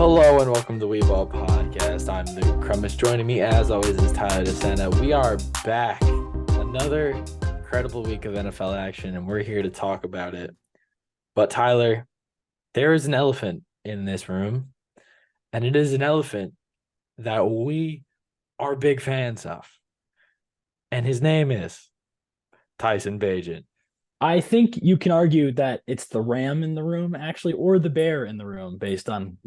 Hello and welcome to Weeball Podcast. I'm Luke Crummage. Joining me as always is Tyler DeSena. We are back. Another incredible week of NFL action, and we're here to talk about it. But Tyler, there is an elephant in this room, and it is an elephant that we are big fans of. And his name is Tyson Bagent. I think you can argue that it's the Ram in the room, actually, or the Bear in the room based on,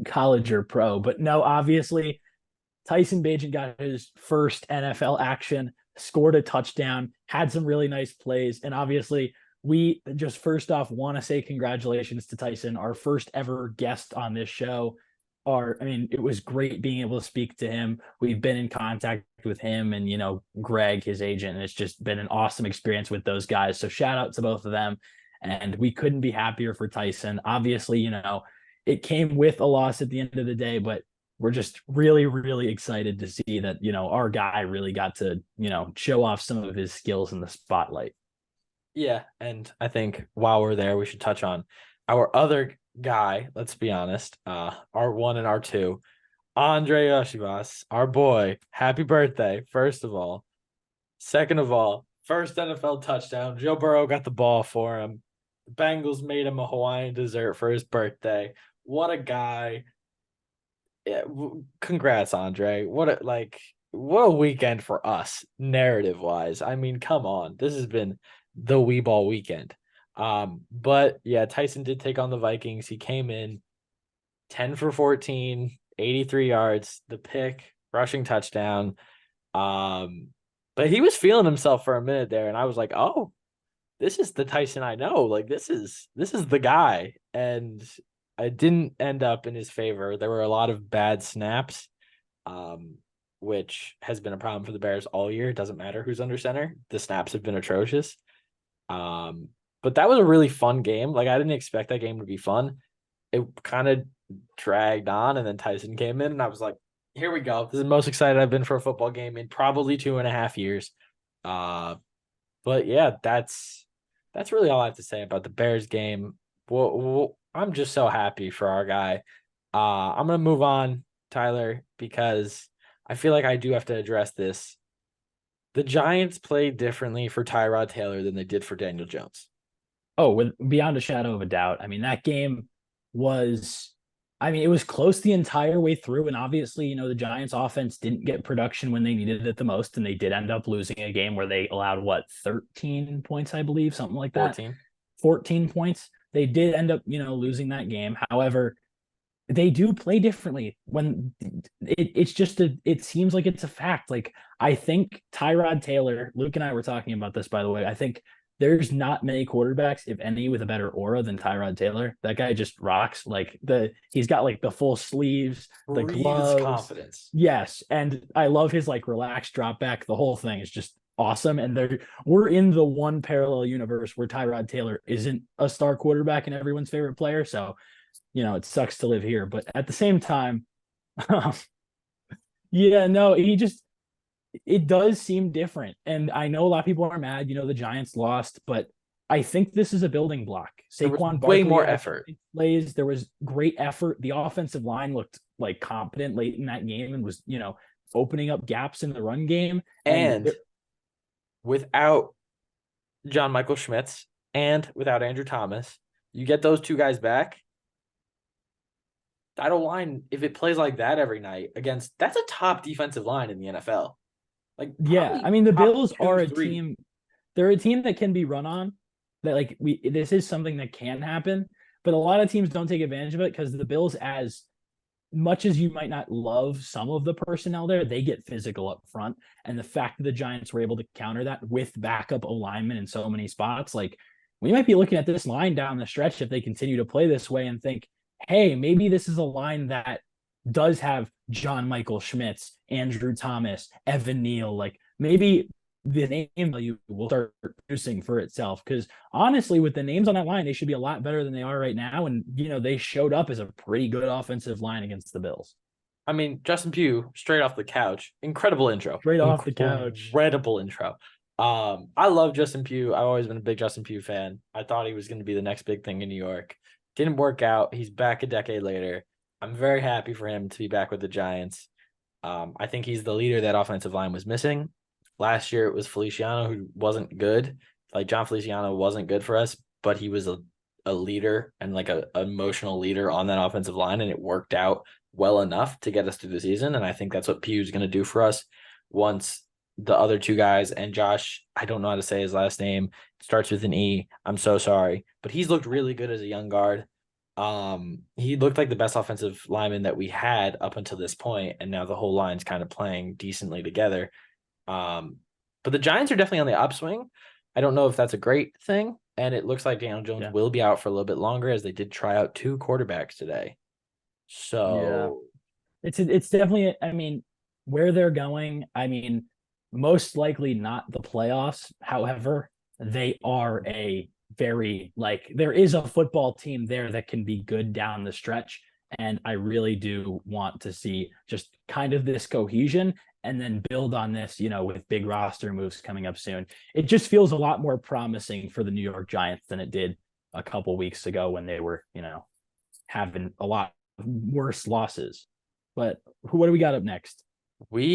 college or pro. But no, obviously, Tyson Bagent got his first NFL action, scored a touchdown, had some really nice plays. And obviously, we just first off want to say congratulations to Tyson, our first ever guest on this show. It was great being able to speak to him. We've been in contact with him and, Greg, his agent, and it's just been an awesome experience with those guys. So shout out to both of them. And we couldn't be happier for Tyson. Obviously, it came with a loss at the end of the day, but we're just really, really excited to see that, our guy really got to, show off some of his skills in the spotlight. Yeah, and I think while we're there, we should touch on our other guy, let's be honest, R1 and R2, Andre Yoshibas, our boy. Happy birthday, first of all. Second of all, first NFL touchdown. Joe Burrow got the ball for him. The Bengals made him a Hawaiian dessert for his birthday. What a guy. Yeah, congrats, Andre. What a weekend for us, narrative-wise. I mean, come on. This has been the Wee Ball weekend. But yeah, Tyson did take on the Vikings. He came in 10 for 14, 83 yards, the pick, rushing touchdown. But he was feeling himself for a minute there, and I was like, oh, this is the Tyson I know. Like, this is the guy. And it didn't end up in his favor. There were a lot of bad snaps, which has been a problem for the Bears all year. It doesn't matter who's under center. The snaps have been atrocious. But that was a really fun game. Like, I didn't expect that game to be fun. It kind of dragged on, and then Tyson came in, and I was like, here we go. This is the most excited I've been for a football game in probably 2.5 years. But yeah, that's really all I have to say about the Bears game. Well, I'm just so happy for our guy. I'm going to move on, Tyler, because I feel like I do have to address this. The Giants played differently for Tyrod Taylor than they did for Daniel Jones. Oh, beyond a shadow of a doubt. I mean, that game was, it was close the entire way through. And obviously, the Giants offense didn't get production when they needed it the most. And they did end up losing a game where they allowed 13 points, I believe, something like that. 14 points. They did end up, losing that game. However, they do play differently when it seems like it's a fact. Like, I think Tyrod Taylor, Luke and I were talking about this, by the way. I think there's not many quarterbacks, if any, with a better aura than Tyrod Taylor. That guy just rocks. He's got like the full sleeves, the gloves, confidence. Yes, and I love his relaxed drop back. The whole thing is just awesome. And we're in the one parallel universe where Tyrod Taylor isn't a star quarterback and everyone's favorite player. So, it sucks to live here. But at the same time, yeah, no, it does seem different. And I know a lot of people are mad, the Giants lost, but I think this is a building block. Saquon Barkley way more effort. Plays. There was great effort. The offensive line looked competent late in that game and was, opening up gaps in the run game. And without John Michael Schmitz and without Andrew Thomas, you get those two guys back. That line, if it plays like that every night that's a top defensive line in the NFL. The Bills are a team. They're a team that can be run on. That this is something that can happen, but a lot of teams don't take advantage of it because the Bills, as much as you might not love some of the personnel there, they get physical up front. And the fact that the Giants were able to counter that with backup alignment in so many spots, we might be looking at this line down the stretch if they continue to play this way and think, hey, maybe this is a line that does have John Michael Schmitz, Andrew Thomas, Evan Neal. Maybe the name value will start producing for itself. Because honestly, with the names on that line, they should be a lot better than they are right now. And, they showed up as a pretty good offensive line against the Bills. I mean, Justin Pugh, straight off the couch. Incredible intro. Straight off the couch. Incredible intro. I love Justin Pugh. I've always been a big Justin Pugh fan. I thought he was going to be the next big thing in New York. Didn't work out. He's back a decade later. I'm very happy for him to be back with the Giants. I think he's the leader that offensive line was missing. Last year it was Feliciano, who wasn't good. Like John Feliciano wasn't good for us, but he was a leader and like a emotional leader on that offensive line, and it worked out well enough to get us through the season. And I think that's what Pugh's going to do for us once the other two guys and Josh, I don't know how to say his last name, starts with an E. I'm so sorry, but he's looked really good as a young guard. He looked like the best offensive lineman that we had up until this point, and now the whole line's kind of playing decently together. But the Giants are definitely on the upswing. I don't know if that's a great thing, and it looks like Daniel Jones will be out for a little bit longer, as they did try out 2 quarterbacks today. So it's definitely, I mean, where they're going, I mean, most likely not the playoffs. However, they are a very, like, there is a football team there that can be good down the stretch. And I really do want to see just kind of this cohesion and then build on this, with big roster moves coming up soon. It just feels a lot more promising for the New York Giants than it did a couple weeks ago when they were, having a lot worse losses. But what do we got up next?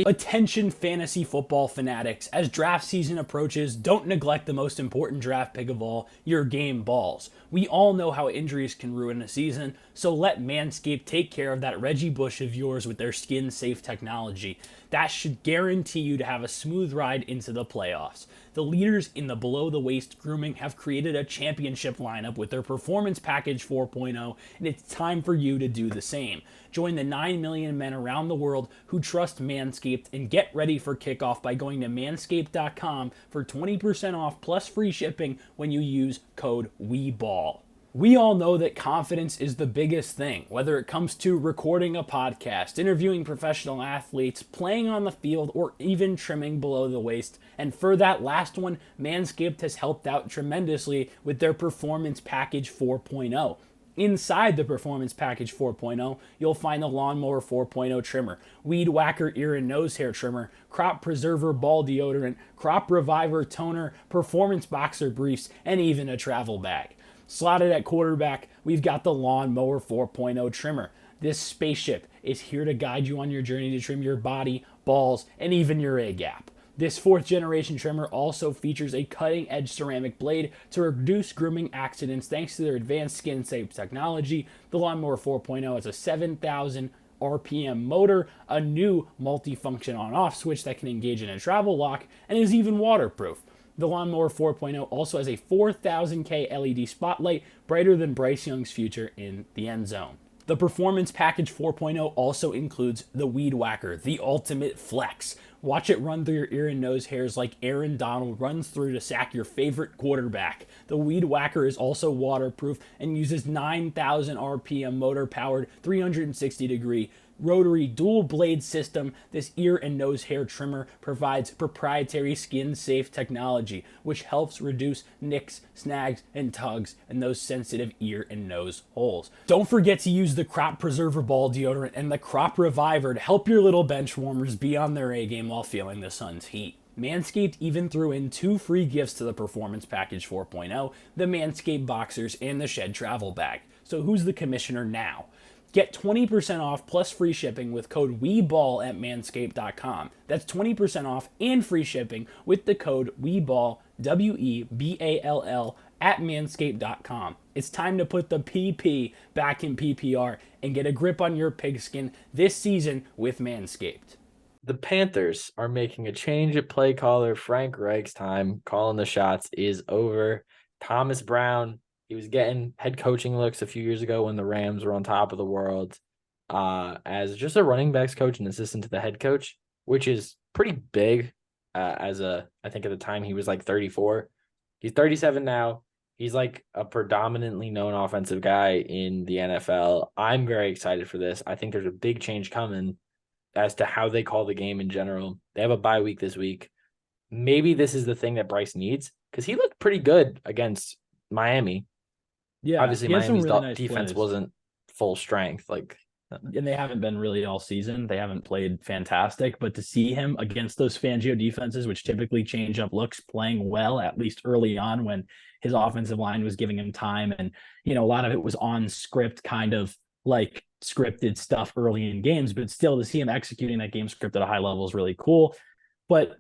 Attention fantasy football fanatics. As draft season approaches, don't neglect the most important draft pick of all, your game balls. We all know how injuries can ruin a season, so let Manscaped take care of that Reggie Bush of yours with their skin-safe technology. That should guarantee you to have a smooth ride into the playoffs. The leaders in the below-the-waist grooming have created a championship lineup with their Performance Package 4.0, and it's time for you to do the same. Join the 9 million men around the world who trust Manscaped and get ready for kickoff by going to manscaped.com for 20% off plus free shipping when you use code WEBALL. We all know that confidence is the biggest thing, whether it comes to recording a podcast, interviewing professional athletes, playing on the field, or even trimming below the waist. And for that last one, Manscaped has helped out tremendously with their Performance Package 4.0. Inside the Performance Package 4.0, you'll find the Lawnmower 4.0 trimmer, Weed Whacker ear and nose hair trimmer, Crop Preserver ball deodorant, Crop Reviver toner, Performance Boxer briefs, and even a travel bag. Slotted at quarterback, we've got the Lawnmower 4.0 trimmer. This spaceship is here to guide you on your journey to trim your body, balls, and even your A gap. This 4th generation trimmer also features a cutting-edge ceramic blade to reduce grooming accidents thanks to their advanced skin-safe technology. The Lawnmower 4.0 has a 7,000 RPM motor, a new multi-function on-off switch that can engage in a travel lock, and is even waterproof. The Lawnmower 4.0 also has a 4000K LED spotlight, brighter than Bryce Young's future in the end zone. The Performance Package 4.0 also includes the Weed Whacker, the ultimate flex. Watch it run through your ear and nose hairs like Aaron Donald runs through to sack your favorite quarterback. The Weed Whacker is also waterproof and uses 9,000 RPM motor-powered 360-degree rotary dual blade system. This ear and nose hair trimmer provides proprietary skin safe technology, which helps reduce nicks, snags, and tugs in those sensitive ear and nose holes. Don't forget to use the Crop Preserver ball deodorant and the Crop Reviver to help your little bench warmers be on their A game while feeling the sun's heat. Manscaped even threw in 2 free gifts to the Performance Package 4.0, the Manscaped Boxers and the Shed Travel Bag. So who's the commissioner now? Get 20% off plus free shipping with code WEBALL at manscaped.com. That's 20% off and free shipping with the code WEBALL, WEBALL, at manscaped.com. It's time to put the PP back in PPR and get a grip on your pigskin this season with Manscaped. The Panthers are making a change at play caller. Frank Reich's time calling the shots is over. Thomas Brown, he was getting head coaching looks a few years ago when the Rams were on top of the world as just a running backs coach and assistant to the head coach, which is pretty big I think at the time he was like 34. He's 37 now. He's like a predominantly known offensive guy in the NFL. I'm very excited for this. I think there's a big change coming as to how they call the game in general. They have a bye week this week. Maybe this is the thing that Bryce needs because he looked pretty good against Miami. Yeah, obviously Miami's really nice defense plays. wasn't full strength. And they haven't been really all season. They haven't played fantastic, but to see him against those Fangio defenses, which typically change up looks, playing well, at least early on when his offensive line was giving him time. And, a lot of it was on script kind of like scripted stuff early in games, but still to see him executing that game script at a high level is really cool. But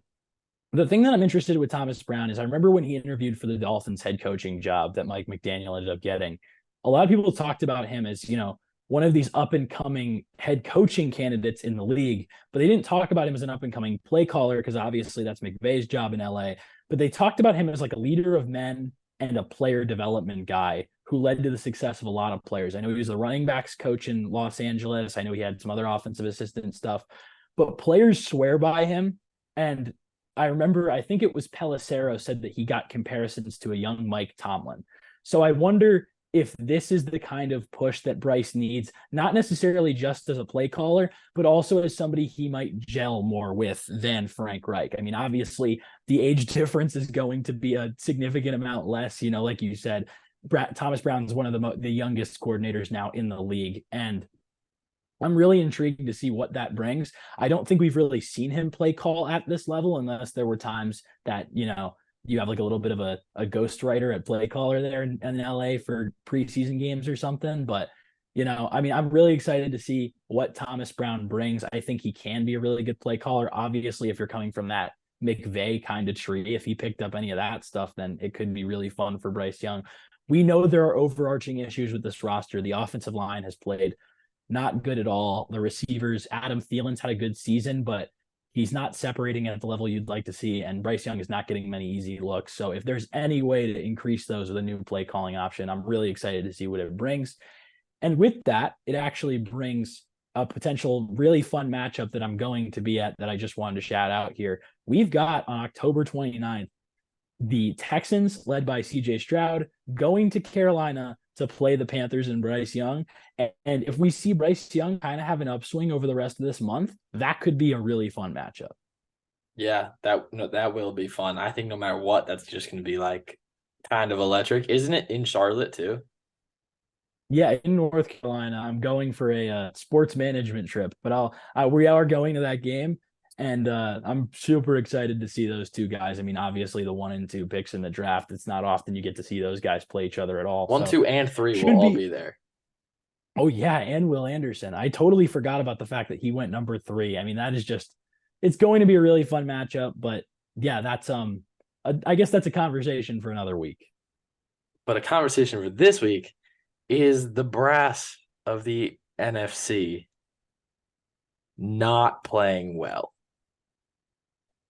the thing that I'm interested with Thomas Brown is I remember when he interviewed for the Dolphins head coaching job that Mike McDaniel ended up getting, a lot of people talked about him as, one of these up and coming head coaching candidates in the league, but they didn't talk about him as an up and coming play caller because obviously that's McVay's job in LA. But they talked about him as like a leader of men and a player development guy who led to the success of a lot of players. I know he was the running backs coach in Los Angeles. I know he had some other offensive assistant stuff, but players swear by him. And I remember, I think it was Pelissero said that he got comparisons to a young Mike Tomlin. So I wonder if this is the kind of push that Bryce needs, not necessarily just as a play caller, but also as somebody he might gel more with than Frank Reich. I mean, obviously, the age difference is going to be a significant amount less. Like you said, Thomas Brown is one of the youngest coordinators now in the league. And I'm really intrigued to see what that brings. I don't think we've really seen him play call at this level unless there were times that, you have like a little bit of a ghostwriter at play caller there in LA for preseason games or something. But, I'm really excited to see what Thomas Brown brings. I think he can be a really good play caller. Obviously, if you're coming from that McVay kind of tree, if he picked up any of that stuff, then it could be really fun for Bryce Young. We know there are overarching issues with this roster. The offensive line has played not good at all. The receivers, Adam Thielen's had a good season, but he's not separating at the level you'd like to see, and Bryce Young is not getting many easy looks. So if there's any way to increase those with a new play calling option, I'm really excited to see what it brings. And with that, it actually brings a potential really fun matchup that I'm going to be at that I just wanted to shout out here. We've got on October 29th, the Texans, led by CJ Stroud, going to Carolina to play the Panthers and Bryce Young. And if we see Bryce Young kind of have an upswing over the rest of this month, that could be a really fun matchup. Yeah, that will be fun. I think no matter what, that's just going to be like kind of electric. Isn't it in Charlotte too? Yeah, in North Carolina. I'm going for a sports management trip, but we are going to that game. And I'm super excited to see those two guys. I mean, obviously the 1 and 2 picks in the draft, it's not often you get to see those guys play each other at all. 1, 2, and 3 will all be there. Oh, yeah, and Will Anderson. I totally forgot about the fact that he went number 3. I mean, that is just – it's going to be a really fun matchup. But, yeah, that's I guess that's a conversation for another week. But a conversation for this week is the brass of the NFC not playing well.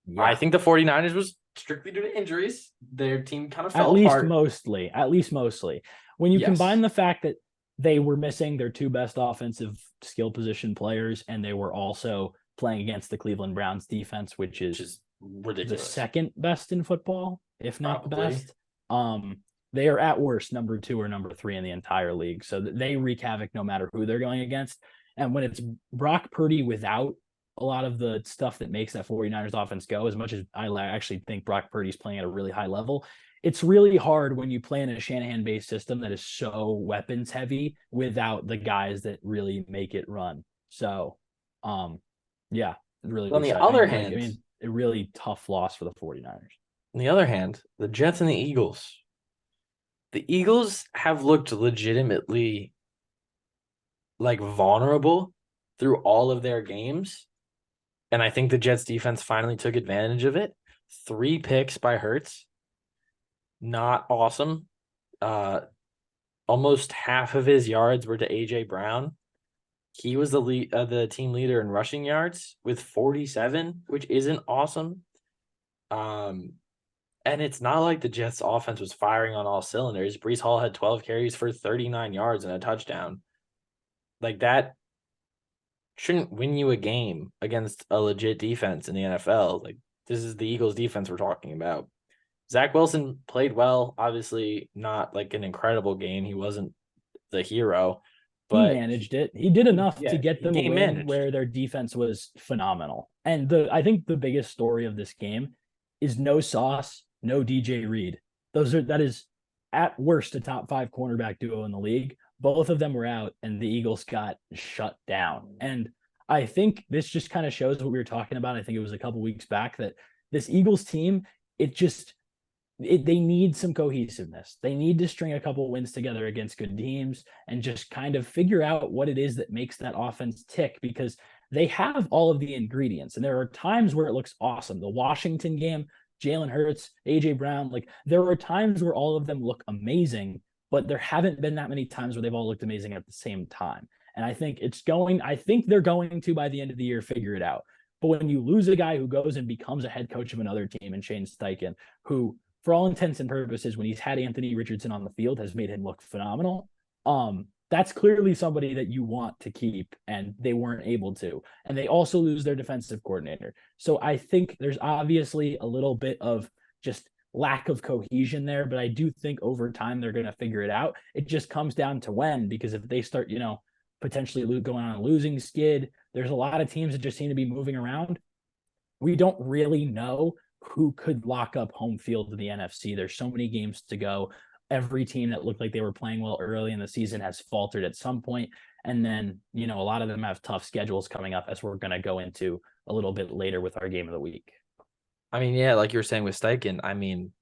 Yeah. I think the 49ers was strictly due to injuries. Their team kind of fell apart. At least mostly. When you combine the fact that they were missing their 2 best offensive skill position players, and they were also playing against the Cleveland Browns defense, which is ridiculous. The second best in football, if not the best. They are at worst number 2 or number 3 in the entire league. So they wreak havoc no matter who they're going against. And when it's Brock Purdy without a lot of the stuff that makes that 49ers offense go, as much as I actually think Brock Purdy's playing at a really high level, it's really hard when you play in a Shanahan-based system that is so weapons heavy without the guys that really make it run. So, yeah, really. On the other hand, a really tough loss for the 49ers. On the other hand, the Jets and the Eagles. The Eagles have looked legitimately like vulnerable through all of their games. And I think the Jets defense finally took advantage of it. 3 picks by Hurts. Not awesome. Almost half of his yards were to A.J. Brown. He was the team leader in rushing yards with 47, which isn't awesome. And it's not like the Jets offense was firing on all cylinders. Breece Hall had 12 carries for 39 yards and a touchdown. Like that shouldn't win you a game against a legit defense in the NFL. Like this is the Eagles defense we're talking about. Zach Wilson played well, obviously not like an incredible game. He wasn't the hero, but he managed it. He did enough to get them a win where their defense was phenomenal. And I think the biggest story of this game is no Sauce, no DJ Reed. That is at worst a top 5 cornerback duo in the league. Both of them were out and the Eagles got shut down. And I think this just kind of shows what we were talking about. I think it was a couple weeks back that this Eagles team, they need some cohesiveness. They need to string a couple wins together against good teams and just kind of figure out what it is that makes that offense tick, because they have all of the ingredients. And there are times where it looks awesome. The Washington game, Jalen Hurts, AJ Brown, like there are times where all of them look amazing, but there haven't been that many times where they've all looked amazing at the same time. And I think they're going to, by the end of the year, figure it out. But when you lose a guy who goes and becomes a head coach of another team, and Shane Steichen, who, for all intents and purposes, when he's had Anthony Richardson on the field, has made him look phenomenal. That's clearly somebody that you want to keep, and they weren't able to. And they also lose their defensive coordinator. So I think there's obviously a little bit of just lack of cohesion there, but I do think over time they're going to figure it out. It just comes down to when, because if they start, potentially going on a losing skid, there's a lot of teams that just seem to be moving around. We don't really know who could lock up home field to the NFC. There's so many games to go. Every team that looked like they were playing well early in the season has faltered at some point. And then, a lot of them have tough schedules coming up, as we're going to go into a little bit later with our game of the week. I mean, yeah, like you were saying with Steichen, I mean,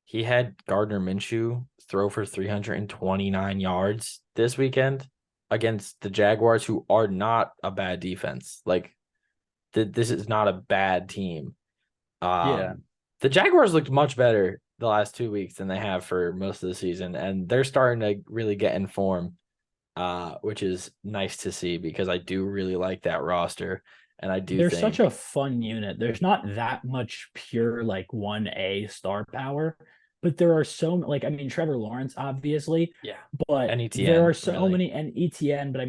he had Gardner Minshew throw for 329 yards this weekend against the Jaguars, who are not a bad defense. Like, this is not a bad team. The Jaguars looked much better the last 2 weeks than they have for most of the season, and they're starting to really get in form, which is nice to see, because I do really like that roster, and they're such a fun unit. There's not that much pure 1A star power, but there are Trevor Lawrence, obviously, but and ETN, there are so many, and ETN, but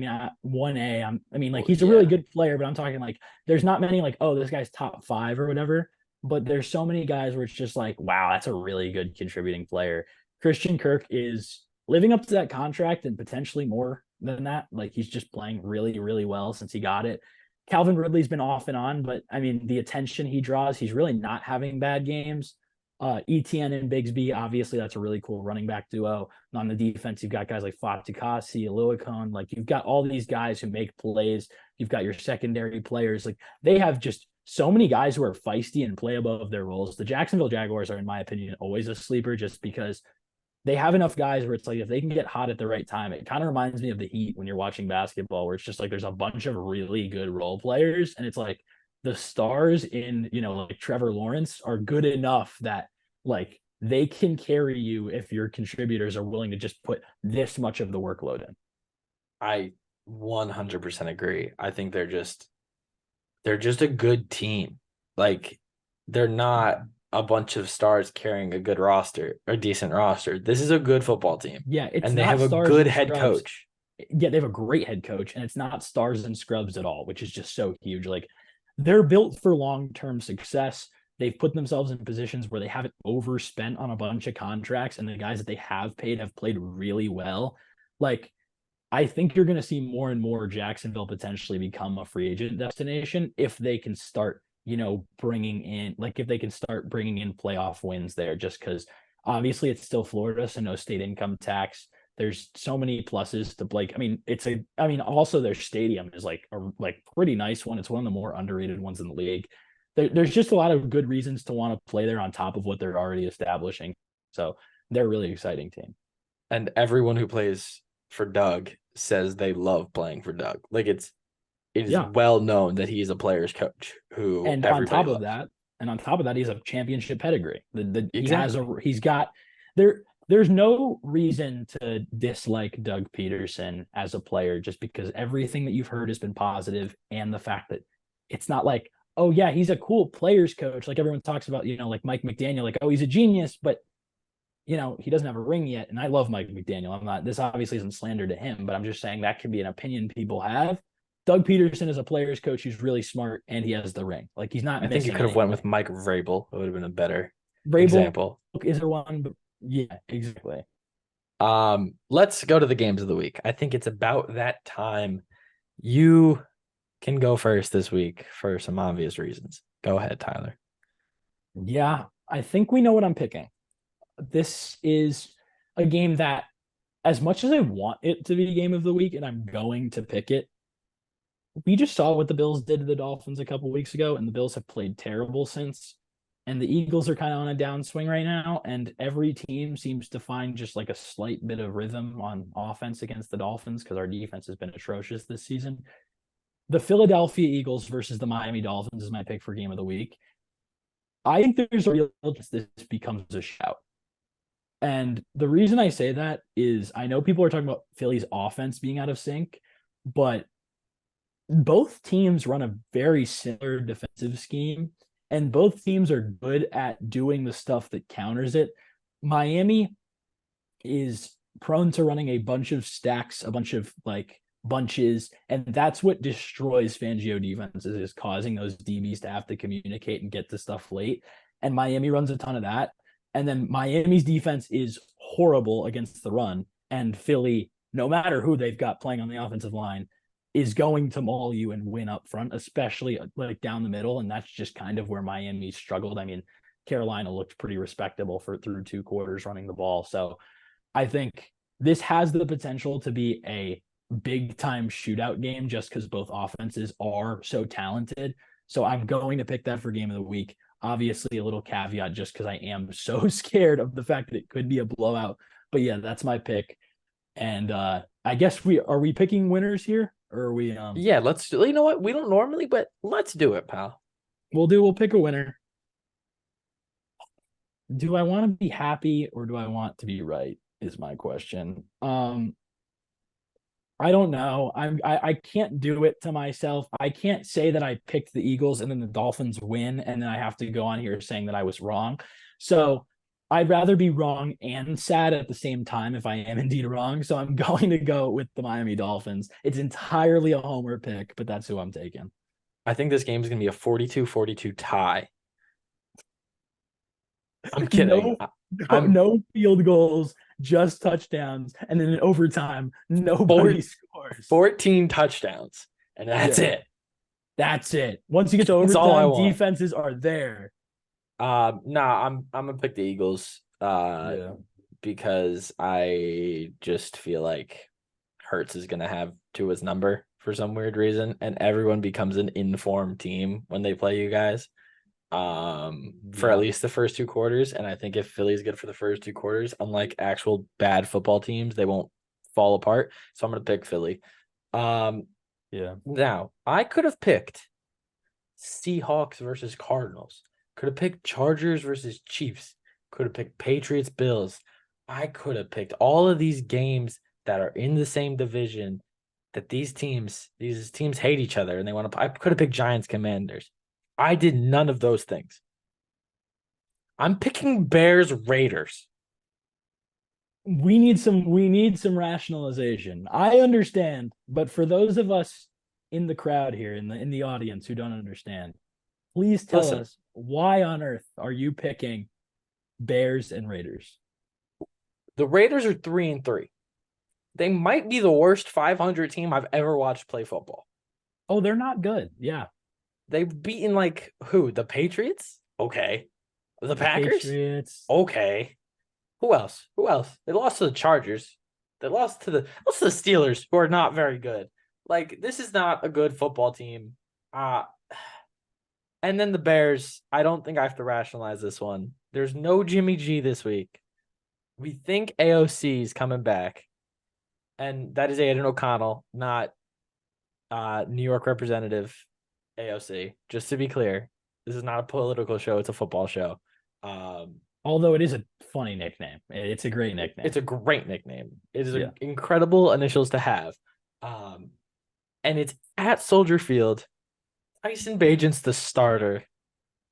1A, he's a really good player, but I'm talking there's not many this guy's top 5 or whatever. But there's so many guys where it's just wow, that's a really good contributing player. Christian Kirk is living up to that contract and potentially more than that. He's just playing really, really well since he got it. Calvin Ridley's been off and on, but the attention he draws, he's really not having bad games. ETN and Bigsby, obviously, that's a really cool running back duo. And on the defense, you've got guys like Fatukasi, Aluakon. You've got all these guys who make plays. You've got your secondary players. They have just so many guys who are feisty and play above their roles. The Jacksonville Jaguars are, in my opinion, always a sleeper, just because they have enough guys where it's if they can get hot at the right time. It kind of reminds me of the Heat when you're watching basketball, where it's just there's a bunch of really good role players, and it's the stars in, Trevor Lawrence are good enough that they can carry you if your contributors are willing to just put this much of the workload in. I 100% agree. I think they're just a good team. They're not a bunch of stars carrying a good roster or decent roster. This is a good football team. Yeah, and they have a good head coach. Yeah, they have a great head coach, and it's not stars and scrubs at all, which is just so huge. They're built for long-term success. They've put themselves in positions where they haven't overspent on a bunch of contracts, and the guys that they have paid have played really well. I think you're going to see more and more Jacksonville potentially become a free agent destination if they can start, bringing in playoff wins there, just because obviously it's still Florida, so no state income tax. There's so many pluses to also their stadium is a pretty nice one. It's one of the more underrated ones in the league. There's just a lot of good reasons to want to play there on top of what they're already establishing. So they're a really exciting team. And everyone who plays for Doug says they love playing for Doug. It is well known that he's a player's coach and on top of that, he's a championship pedigree. There's no reason to dislike Doug Peterson as a player, just because everything that you've heard has been positive, and the fact that it's not oh yeah, he's a cool players coach. Everyone talks about, Mike McDaniel, oh, he's a genius, but he doesn't have a ring yet. And I love Mike McDaniel. This obviously isn't slander to him, but I'm just saying that can be an opinion people have. Doug Peterson is a players coach who's really smart, and he has the ring. He's not. I think you could have went with Mike Vrabel. It would have been a better example. Is there one? But yeah, exactly. Let's go to the games of the week. I think it's about that time. You can go first this week for some obvious reasons. Go ahead, Tyler. Yeah, I think we know what I'm picking. This is a game that, as much as I want it to be game of the week, and I'm going to pick it, we just saw what the Bills did to the Dolphins a couple weeks ago, and the Bills have played terrible since. And the Eagles are kind of on a downswing right now, and every team seems to find just like a slight bit of rhythm on offense against the Dolphins because our defense has been atrocious this season. The Philadelphia Eagles versus the Miami Dolphins is my pick for game of the week. I think there's a real chance this becomes a shout. And the reason I say that is I know people are talking about Philly's offense being out of sync, but both teams run a very similar defensive scheme, and both teams are good at doing the stuff that counters it. Miami is prone to running a bunch of stacks, a bunch of like bunches, and that's what destroys Fangio defenses, is causing those DBs to have to communicate and get to stuff late. And Miami runs a ton of that. And then Miami's defense is horrible against the run, and Philly, no matter who they've got playing on the offensive line, is going to maul you and win up front, especially like down the middle. And that's just kind of where Miami struggled. I mean, Carolina looked pretty respectable through 2 quarters running the ball. So I think this has the potential to be a big time shootout game just because both offenses are so talented. So I'm going to pick that for game of the week. Obviously, a little caveat just because I am so scared of the fact that it could be a blowout. But yeah, that's my pick. And I guess we picking winners here, or are we? Yeah, let's. You know what? We don't normally, but let's do it, pal. We'll pick a winner. Do I want to be happy or do I want to be right? Is my question. I don't know. I can't do it to myself. I can't say that I picked the Eagles and then the Dolphins win, and then I have to go on here saying that I was wrong. So I'd rather be wrong and sad at the same time if I am indeed wrong. So I'm going to go with the Miami Dolphins. It's entirely a homer pick, but that's who I'm taking. I think this game is going to be a 42-42 tie. I'm kidding. No field goals, just touchdowns, and then in overtime, nobody scores. 14 touchdowns, and that's it. That's it. Once you get to overtime, defenses are there. I'm gonna pick the Eagles. Because I just feel like Hurts is gonna have Tua's number for some weird reason, and everyone becomes an informed team when they play you guys. For at least the first 2 quarters. And I think if Philly's good for the first 2 quarters, unlike actual bad football teams, they won't fall apart. So I'm going to pick Philly. Now, I could have picked Seahawks versus Cardinals. Could have picked Chargers versus Chiefs. Could have picked Patriots, Bills. I could have picked all of these games that are in the same division that these teams hate each other and they want to. I could have picked Giants, Commanders. I did none of those things. I'm picking Bears, Raiders. We need some rationalization. I understand, but for those of us in the crowd here, in the audience who don't understand, please tell us why on earth are you picking Bears and Raiders? The Raiders are 3-3. They might be the worst 500 team I've ever watched play football. Oh, they're not good. Yeah. They've beaten like who? The Patriots? Okay. The Packers? Patriots. Okay. Who else? They lost to the Chargers. They lost to the Steelers, who are not very good. Like, this is not a good football team. And then the Bears, I don't think I have to rationalize this one. There's no Jimmy G this week. We think AOC is coming back. And that is Aiden O'Connell, not New York representative AOC. Just to be clear, this is not a political show. It's a football show. Although it is a funny nickname. It's a great nickname. It's a great nickname. It is incredible initials to have. And it's at Soldier Field. Tyson Bagent's the starter.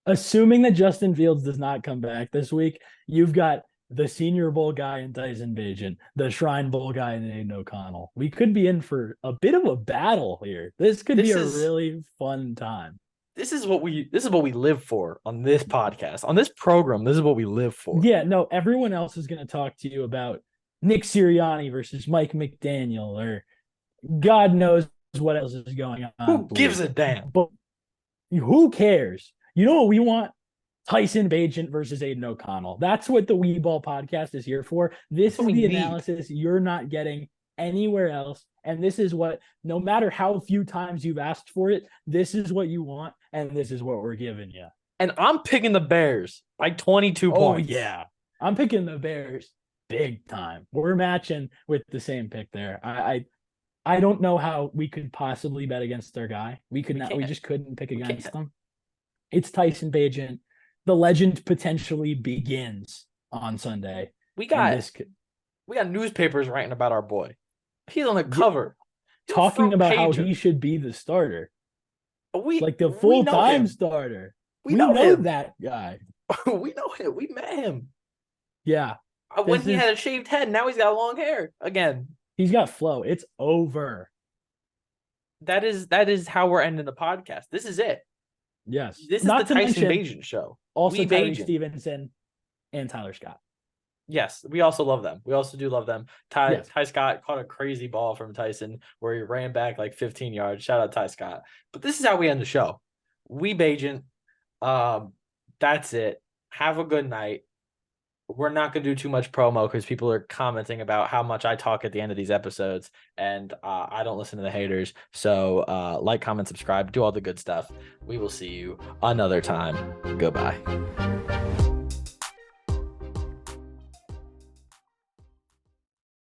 Assuming that Justin Fields does not come back this week, you've got the Senior Bowl guy in Tyson Bagent, the Shrine Bowl guy in Aiden O'Connell. We could be in for a bit of a battle here. This could be a really fun time. This is what we live for on this podcast. On this program, this is what we live for. Yeah, no, everyone else is going to talk to you about Nick Sirianni versus Mike McDaniel, or God knows what else is going on. Who gives a damn? But who cares? You know what we want? Tyson Bagent versus Aiden O'Connell. That's what the Wee Ball podcast is here for. This is the analysis you're not getting anywhere else. And this is what, no matter how few times you've asked for it, this is what you want. And this is what we're giving you. And I'm picking the Bears by 22 points. Yeah. I'm picking the Bears big time. We're matching with the same pick there. I don't know how we could possibly bet against their guy. We just couldn't pick against them. It's Tyson Bagent. The legend potentially begins on Sunday. We got newspapers writing about our boy. He's on the cover. Talking about how he should be the starter. Like the full-time starter. We know that guy. We know him. We met him. Yeah. When he had a shaved head, now he's got long hair again. He's got flow. It's over. That is how we're ending the podcast. This is it. Yes. This is the Tyson Bagent show. Also, Tyree Stevenson and Tyler Scott. Yes, we also love them. We also do love them. Ty Scott caught a crazy ball from Tyson where he ran back like 15 yards. Shout out Ty Scott. But this is how we end the show. We Bagent. That's it. Have a good night. We're not going to do too much promo because people are commenting about how much I talk at the end of these episodes, and I don't listen to the haters. So like, comment, subscribe, do all the good stuff. We will see you another time. Goodbye.